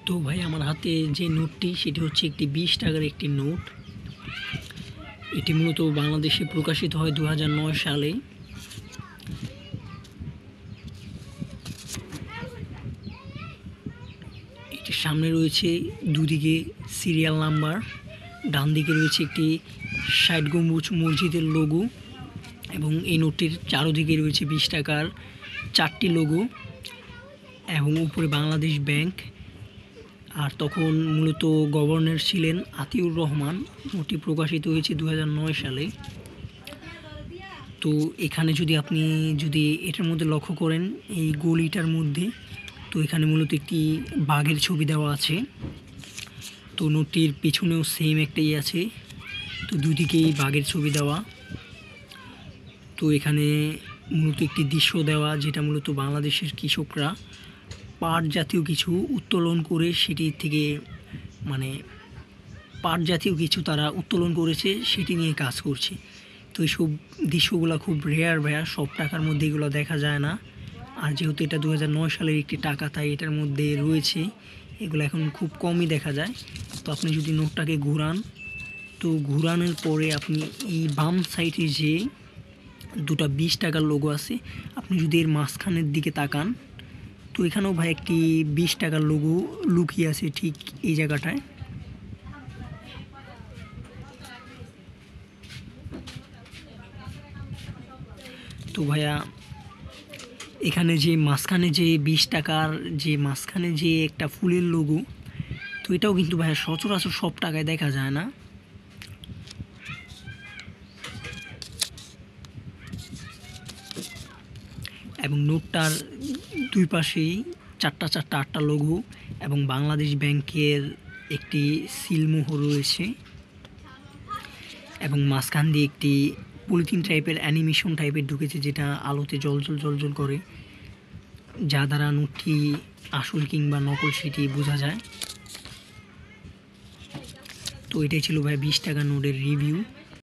তো ভাই আমার হাতে যে নোটটি সেটি হচ্ছে একটি 20 টাকার একটি নোট। এটি মূলত বাংলাদেশে প্রকাশিত হয় 2009 সালে। এটির সামনে রয়েছে দুদিকে সিরিয়াল নাম্বার, ডান দিকে রয়েছে একটি ৬০ গম্বুজ মসজিদের লোগো এবং এই নোটটির চারদিকে রয়েছে 20 টাকার 4টি লোগো এবং উপরে বাংলাদেশ ব্যাংক। আর তখন মূলত গভর্নর ছিলেন আতিউর রহমান। নোটটি প্রকাশিত হয়েছে 2009 সালে। তো এখানে আপনি এটার মধ্যে লক্ষ্য করেন, এই গলিটার মধ্যে, তো এখানে মূলত একটি বাঘের ছবি দেওয়া আছে। তো নোটটির পিছনেও সেম একটাই আছে, তো দুদিকেই বাঘের ছবি দেওয়া। তো এখানে মূলত একটি দৃশ্য দেওয়া, যেটা মূলত বাংলাদেশের কৃষকরা পাট জাতীয় কিছু উত্তোলন করে সেটি থেকে পাট জাতীয় কিছু তারা উত্তোলন করেছে, সেটি নিয়ে কাজ করছে। তো এইসব দৃশ্যগুলো খুব রেয়ার ভাইয়া, সব টাকার মধ্যে এগুলো দেখা যায় না। আর যেহেতু এটা 2009 সালের একটি টাকা, তাই এটার মধ্যে রয়েছে, এগুলো এখন খুব কমই দেখা যায়। তো আপনি যদি নোটটাকে ঘুরান, তো ঘুরানোর পরে আপনি এই বাম সাইডে যে দুটা 20 টাকার লোগো আছে, আপনি যদি এর মাঝখানের দিকে তাকান, তো এখানেও ভাই একটি 20 টাকার লোগো লুকিয়ে আছে ঠিক এই জায়গাটায়। তো ভাইয়া এখানে যে মাঝখানে যে 20 টাকার যে মাঝখানে যে একটা ফুলের লোগো, তো এটাও কিন্তু ভাইয়া সচরাচর সব টাকায় দেখা যায় না। এবং নোটটার দুই পাশেই 4টা 8টা লোগো এবং বাংলাদেশ ব্যাংকের একটি সিলমোহর রয়েছে এবং মাঝখান দিয়ে একটি পলিথিন টাইপের অ্যানিমেশন টাইপের ঢুকেছে, যেটা আলোতে জলজল করে, যা দ্বারা নোটটি আসল কিংবা নকল সেটি বোঝা যায়। তো এটাই ছিল ভাই 20 টাকা নোটের রিভিউ।